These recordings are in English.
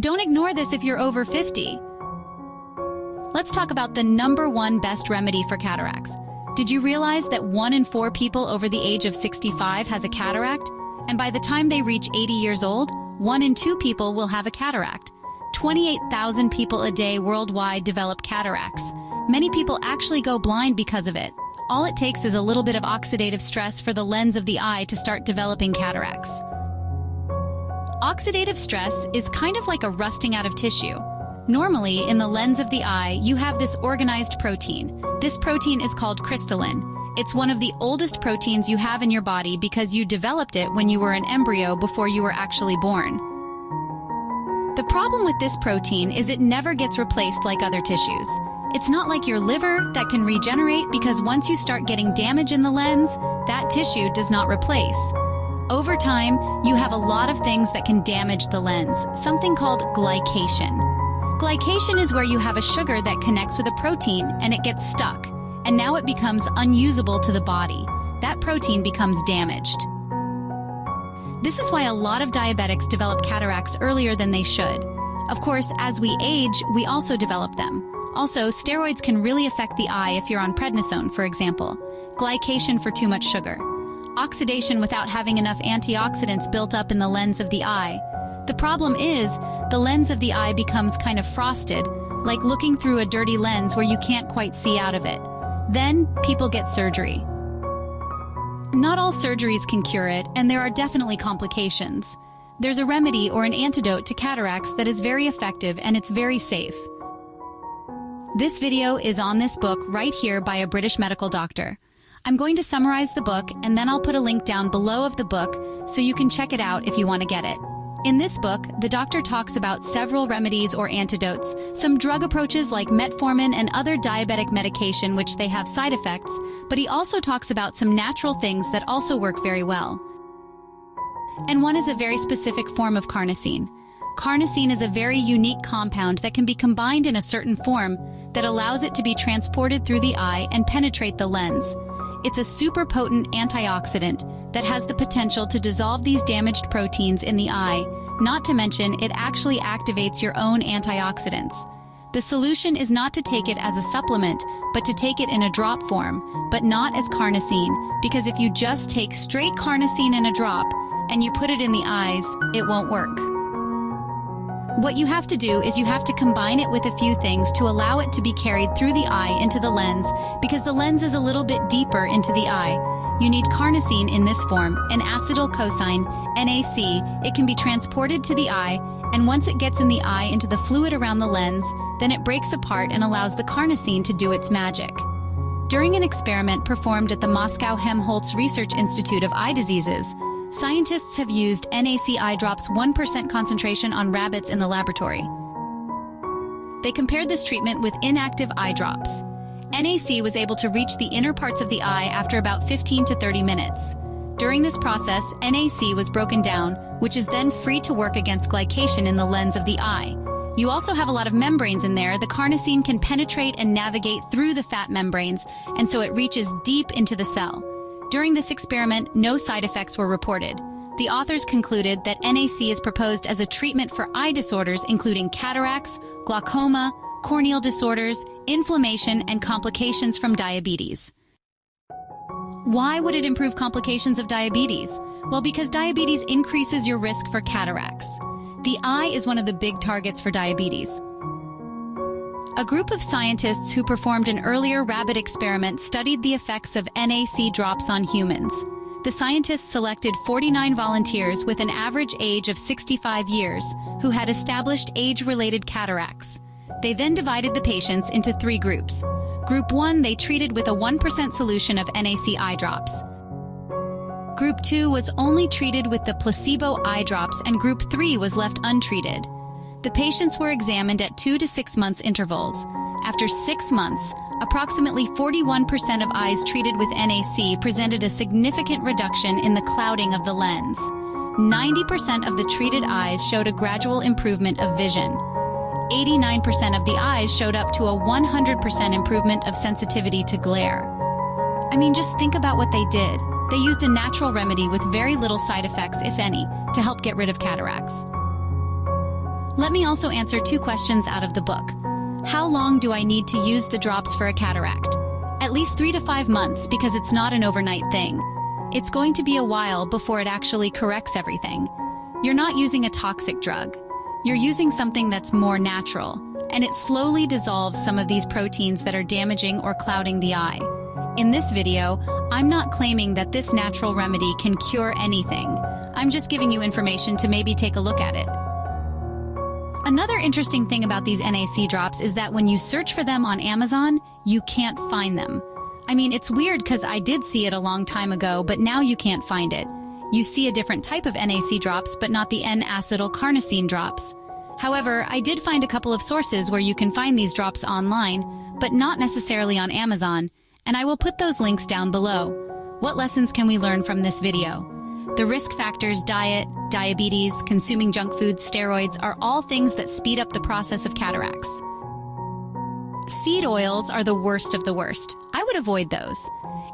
Don't ignore this if you're over 50. Let's talk about the #1 best remedy for cataracts. Did you realize that 1 in 4 people over the age of 65 has a cataract? And by the time they reach 80 years old, 1 in 2 people will have a cataract. 28,000 people a day worldwide develop cataracts. Many people actually go blind because of it. All it takes is a little bit of oxidative stress for the lens of the eye to start developing cataracts. Oxidative stress is kind of like a rusting out of tissue. Normally, in the lens of the eye, you have this organized protein. This protein is called crystallin. It's one of the oldest proteins you have in your body because you developed it when you were an embryo before you were actually born. The problem with this protein is it never gets replaced like other tissues. It's not like your liver that can regenerate because once you start getting damage in the lens, that tissue does not replace. Over time, you have a lot of things that can damage the lens, something called glycation. Glycation is where you have a sugar that connects with a protein and it gets stuck, and now it becomes unusable to the body. That protein becomes damaged. This is why a lot of diabetics develop cataracts earlier than they should. Of course, as we age, we also develop them. Also, steroids can really affect the eye if you're on prednisone, for example. Glycation for too much sugar. Oxidation without having enough antioxidants built up in the lens of the eye. The problem is, the lens of the eye becomes kind of frosted, like looking through a dirty lens where you can't quite see out of it. Then, people get surgery. Not all surgeries can cure it, and there are definitely complications. There's a remedy or an antidote to cataracts that is very effective and it's very safe. This video is on this book right here by a British medical doctor. I'm going to summarize the book and then I'll put a link down below of the book so you can check it out if you want to get it. In this book, the doctor talks about several remedies or antidotes, some drug approaches like metformin and other diabetic medication which they have side effects, but he also talks about some natural things that also work very well. And one is a very specific form of carnosine. Carnosine is a very unique compound that can be combined in a certain form that allows it to be transported through the eye and penetrate the lens. It's a super potent antioxidant that has the potential to dissolve these damaged proteins in the eye, not to mention it actually activates your own antioxidants. The solution is not to take it as a supplement, but to take it in a drop form, but not as carnosine, because if you just take straight carnosine in a drop and you put it in the eyes, it won't work. What you have to do is you have to combine it with a few things to allow it to be carried through the eye into the lens, because the lens is a little bit deeper into the eye. You need carnosine in this form, N-acetylcarnosine, NAC. It can be transported to the eye, and once it gets in the eye into the fluid around the lens, then it breaks apart and allows the carnosine to do its magic. During an experiment performed at the Moscow Helmholtz Research Institute of Eye Diseases, scientists have used NAC Eye Drops 1% concentration on rabbits in the laboratory. They compared this treatment with inactive eye drops. NAC was able to reach the inner parts of the eye after about 15 to 30 minutes. During this process, NAC was broken down, which is then free to work against glycation in the lens of the eye. You also have a lot of membranes in there. The carnosine can penetrate and navigate through the fat membranes, and so it reaches deep into the cell. During this experiment, no side effects were reported. The authors concluded that NAC is proposed as a treatment for eye disorders including cataracts, glaucoma, corneal disorders, inflammation, and complications from diabetes. Why would it improve complications of diabetes? Well, because diabetes increases your risk for cataracts. The eye is one of the big targets for diabetes. A group of scientists who performed an earlier rabbit experiment studied the effects of NAC drops on humans. The scientists selected 49 volunteers with an average age of 65 years who had established age-related cataracts. They then divided the patients into 3 groups. Group 1 they treated with a 1% solution of NAC eye drops. Group 2 was only treated with the placebo eye drops, and Group 3 was left untreated. The patients were examined at 2 to 6 months intervals. After 6 months, approximately 41% of eyes treated with NAC presented a significant reduction in the clouding of the lens. 90% of the treated eyes showed a gradual improvement of vision. 89% of the eyes showed up to a 100% improvement of sensitivity to glare. I mean, just think about what they did. They used a natural remedy with very little side effects, if any, to help get rid of cataracts. Let me also answer 2 questions out of the book. How long do I need to use the drops for a cataract? At least 3 to 5 months, because it's not an overnight thing. It's going to be a while before it actually corrects everything. You're not using a toxic drug. You're using something that's more natural, and it slowly dissolves some of these proteins that are damaging or clouding the eye. In this video, I'm not claiming that this natural remedy can cure anything. I'm just giving you information to maybe take a look at it. Another interesting thing about these NAC drops is that when you search for them on Amazon, you can't find them. I mean, it's weird because I did see it a long time ago, but now you can't find it. You see a different type of NAC drops, but not the N-acetylcarnosine drops. However, I did find a couple of sources where you can find these drops online, but not necessarily on Amazon, and I will put those links down below. What lessons can we learn from this video? The risk factors, diet, diabetes, consuming junk foods, steroids are all things that speed up the process of cataracts. Seed oils are the worst of the worst. I would avoid those.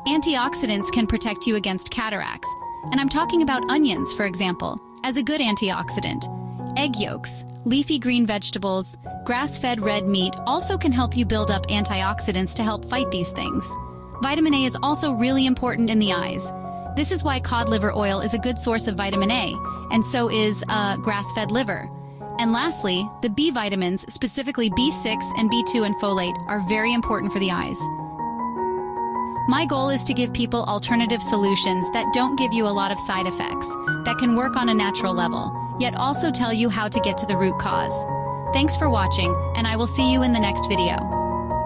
Antioxidants can protect you against cataracts, and I'm talking about onions, for example, as a good antioxidant. Egg yolks, leafy green vegetables, grass-fed red meat also can help you build up antioxidants to help fight these things. Vitamin A is also really important in the eyes. This is why cod liver oil is a good source of vitamin A, and so is grass-fed liver. And lastly, the B vitamins, specifically B6 and B2 and folate, are very important for the eyes. My goal is to give people alternative solutions that don't give you a lot of side effects, that can work on a natural level, yet also tell you how to get to the root cause. Thanks for watching, and I will see you in the next video.